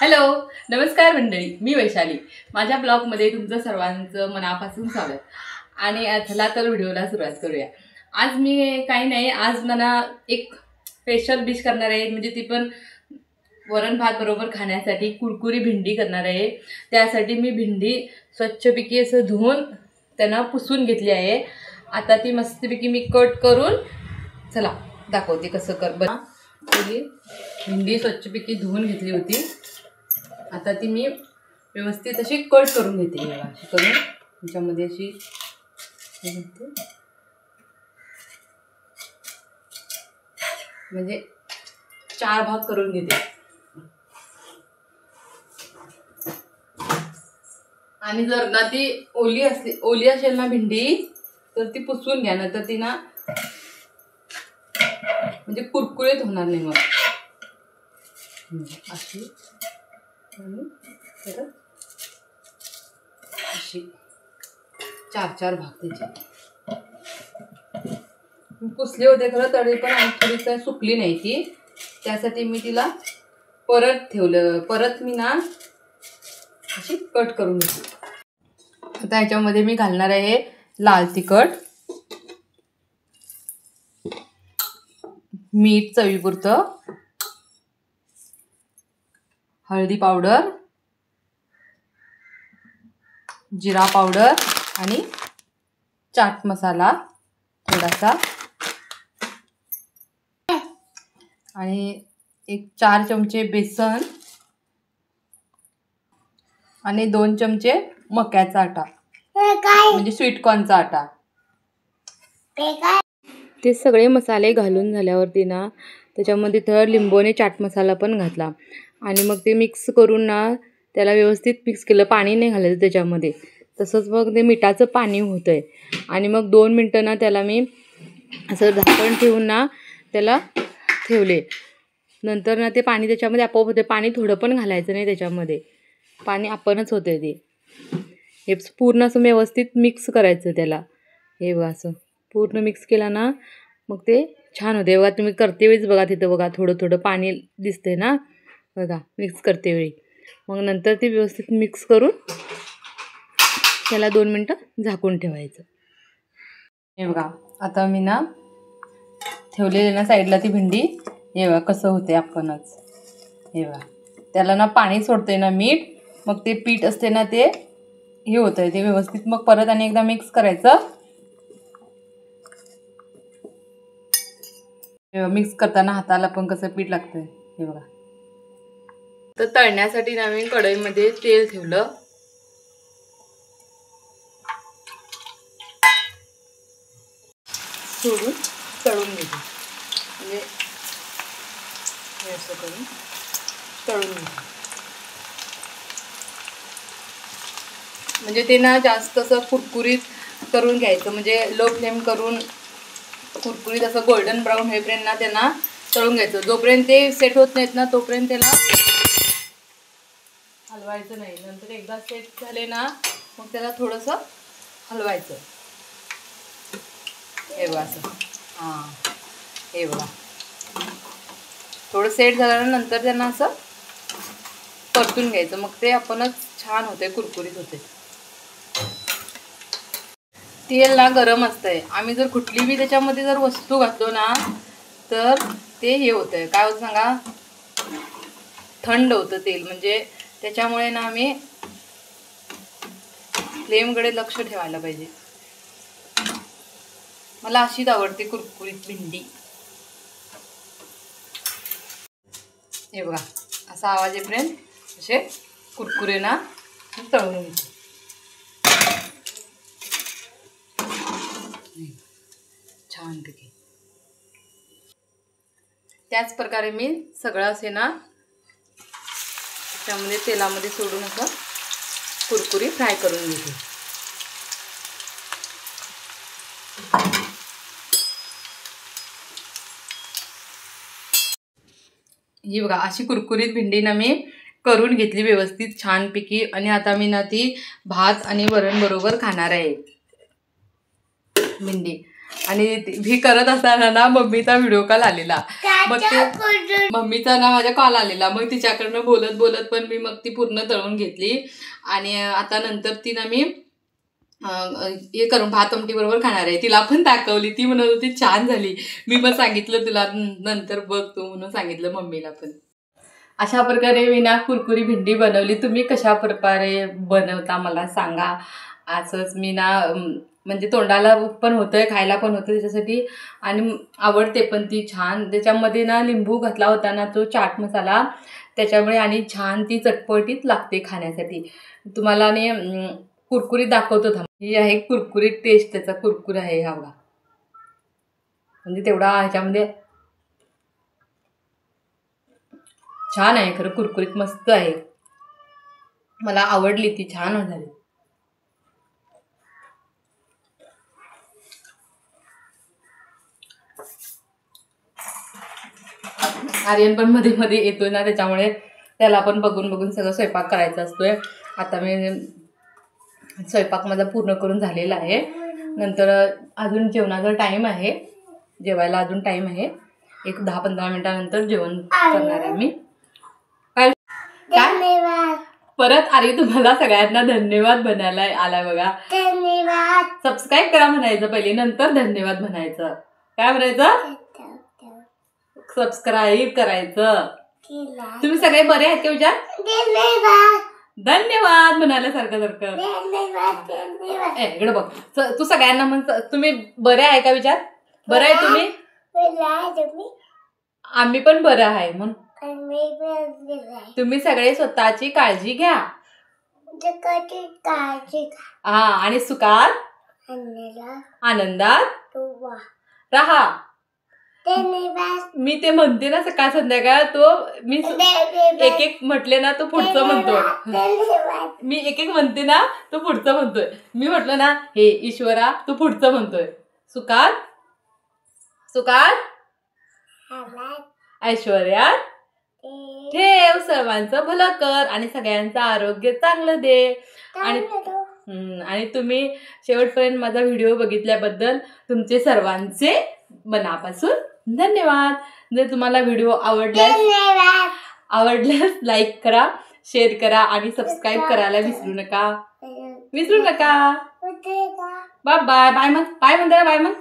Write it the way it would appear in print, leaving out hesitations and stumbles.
Hello, नमस्कार मंडळी, मी वैशाली. माझ्या ब्लॉगमध्ये तुमचं सर्वांचं मनापासून स्वागत. आणि चला तर व्हिडिओला सुरुवात करूया. आज मी काही नाही, आज मला एक स्पेशल डिश करणार आहे, म्हणजे ती पण वरण भात बरोबर खाण्यासाठी कुरकुरी भेंडी करणार आहे. त्यासाठी मी भेंडी स्वच्छपैकी असं धुवून त्यांना पुसून घेतली आहे. आता ती मस्तपैकी मी कट करून चला दाखवते कसं कर. भेंडी स्वच्छपैकी धुवून घेतली होती. आता ती मी व्यवस्थित अशी कट करून घेते. अशी करून त्याच्यामध्ये अशी म्हणजे 4 भाग करून घेते. आणि जर ना ती ओली असेल ना भेंडी, तर ती पुसून घ्या, नंतर ती ना म्हणजे कुरकुरीत होणार नाही. मग अशी आणि परत अशी 4 भाग त्याचे पुसले होते खरं, तरी पण थोडी सुकली नाही ती. त्यासाठी मी तिला परत ठेवलं. परत मी ना अशी कट करून घेतली. आता ह्याच्यामध्ये मी घालणार आहे लाल तिखट, मीठ चवीपुरतं, हळदी पावडर, जिरा पावडर आणि चाट मसाला थोडासा, आणि 4 चमचे बेसन आणि 2 चमचे मक्याचा आटा, म्हणजे स्वीटकॉर्नचा आटा. ते सगळे मसाले घालून झाल्यावरती ना त्याच्यामध्ये थोडा लिंबूने चाट मसाला पण घातला आणि मग ते मिक्स करून ना त्याला व्यवस्थित मिक्स केलं. पाणी नाही घालायचं त्याच्यामध्ये. तसंच मग ते मिठाचं पाणी होतं आहे. आणि मग 2 मिनटं ना त्याला मी असं झाकण ठेवून ना त्याला ठेवले. नंतर ना ते पाणी त्याच्यामध्ये आपोआप होते. पाणी थोडं पण घालायचं नाही त्याच्यामध्ये, पाणी आपणच होते ते. हे पूर्ण असं व्यवस्थित मिक्स करायचं त्याला. हे बघा असं पूर्ण मिक्स केला ना मग ते छान होते. बघा तुम्ही करते वेळीच बघा, तिथं बघा थोडं थोडं पाणी दिसते ना, बघा मिक्स करते वेळी. मग नंतर ते व्यवस्थित मिक्स करून त्याला 2 मिनटं झाकून ठेवायचं. हे बघा आता मी ना ठेवलेली ना साईडला ती भेंडी. हे बघा कसं होते आपणच. हे बघा त्याला ना पाणी सोडते ना मीठ, मग ते पीठ असते ना ते हे होतं आहे ते व्यवस्थित. मग परत आणि एकदा मिक्स करायचं. मिक्स करताना हाताला पण कसं पीठ लागतंय. हे बघा. तर तळण्यासाठी नवीन कढईमध्ये तेल ठेवलं. सोडून तळून घेते, म्हणजे हे असं करून तळून घेते. म्हणजे ते ना जास्त असं कुरकुरीत करून घ्यायचं, म्हणजे लो फ्लेम करून कुरकुरीत असं गोल्डन ब्राऊन होईपर्यंत ना त्यांना तळून घ्यायचं. जोपर्यंत ते सेट होत नाहीत ना तोपर्यंत त्याला हलवायचं नाही. नंतर एकदा सेट झाले ना मग त्याला थोडंसं हलवायचं. हे बघा असं. हां हे बघा थोडं सेट झाल्यानंतर त्यांना असं परतून घ्यायचं. मग ते आपणच छान होते, कुरकुरीत होते. तेल ना गरम असतंय. आम्ही जर कुठली बी त्याच्यामध्ये जर वस्तू घातलो ना तर ते हे होतंय, काय होतं सांगा, थंड होतं तेल. म्हणजे त्याच्यामुळे ना आम्ही फ्लेमकडे लक्ष ठेवायला पाहिजे. मला अशीच आवडते कुरकुरीत भेंडी. हे बघा असा आवाज येईपर्यंत असे कुरकुरे ना तळून घ्यायचे. छानपैकी त्याच प्रकारे मी सगळं असे ना त्यामध्ये तेलामध्ये सोडून असं कुरकुरी फ्राय करून घेते. ही बघा अशी कुरकुरीत भेंडी ना मी करून घेतली व्यवस्थित छानपैकी. आणि आता मी ना ती भात आणि वरण बरोबर खाणार आहे भेंडी. आणि ही करत असताना ना मम्मीचा व्हिडिओ कॉल आलेला. मग ते मम्मीचा ना माझा कॉल आलेला. मग तिच्याकडनं बोलत बोलत पण मी मग ती पूर्ण तळून घेतली. आणि आता नंतर ती ना मी हे करून भात आमटी बरोबर खाणार आहे. तिला पण दाखवली. ती म्हणत होती छान झाली. मी पण सांगितलं तुला नंतर बघ तू म्हणून सांगितलं मम्मीला पण. अशा प्रकारे मी ना कुरकुरी भेंडी बनवली. तुम्ही कशा प्रकारे बनवता मला सांगा. असंच मी ना म्हणजे तोंडाला पण होतंय, खायला पण होतं त्याच्यासाठी, आणि आवडते पण ती छान. त्याच्यामध्ये ना लिंबू घातला होता ना तो चाट मसाला, त्याच्यामुळे आणि छान ती चटपटीत लागते खाण्यासाठी. तुम्हाला ने कुरकुरीत दाखवतो थांब. ही आहे कुरकुरीत टेस्ट, त्याचा कुरकुर आहे हा बघा. म्हणजे तेवढा ह्याच्यामध्ये छान आहे खरं, कुरकुरीत मस्त आहे. मला आवडली ती, छान झाली. आर्यन पण मध्ये मध्ये येतोय ना, त्याच्यामुळे त्याला पण बघून बघून सगळं स्वयंपाक करायचा असतोय. आता मी स्वयंपाक माझा पूर्ण करून झालेला आहे. नंतर अजून जेवणाचा टाईम आहे, जेवायला अजून टाईम आहे. एक 10-15 मिनिटानंतर जेवण करणार आहे मी. धन्यवाद. परत आर्य तुम्हाला सगळ्यांना धन्यवाद म्हणायला आला बघा. धन्यवाद. सबस्क्राईब करा म्हणायचं पहिले, नंतर धन्यवाद म्हणायचं. काय म्हणायचं? सबस्क्राईब करायचं. तुम्ही सगळे बरे आहेत का विचार? धन्यवाद म्हणायला सारखं सारखं. इकडे बघ, तू सगळ्यांना म्हण तुम्ही बरे आहे का विचार. बरं आहे तुम्ही? आम्ही पण बरं आहे. मग तुम्ही सगळे स्वतःची काळजी घ्या. हा, आणि सुखात आनंदात राहा. मी ते म्हणते ना सकाळ संध्याकाळ, तो मी एक एक म्हटले ना तो पुढचं म्हणतोय. मी एक एक म्हणते ना तो पुढचं म्हणतोय. मी म्हटलं ना हे ईश्वरा, तू पुढचं म्हणतोय. सुखात ऐश्वर्यात ठेव, सर्वांचं भलं कर आणि सगळ्यांचं आरोग्य चांगलं दे. आणि तुम्ही शेवटपर्यंत माझा व्हिडिओ बघितल्याबद्दल तुमचे सर्वांचे मनापासून धन्यवाद. जर तुम्हाला व्हिडिओ आवडल्यास लाईक करा, शेअर करा आणि सबस्क्राईब करायला विसरू नका. Bye bye. बाय म्हण. बाय म्हण.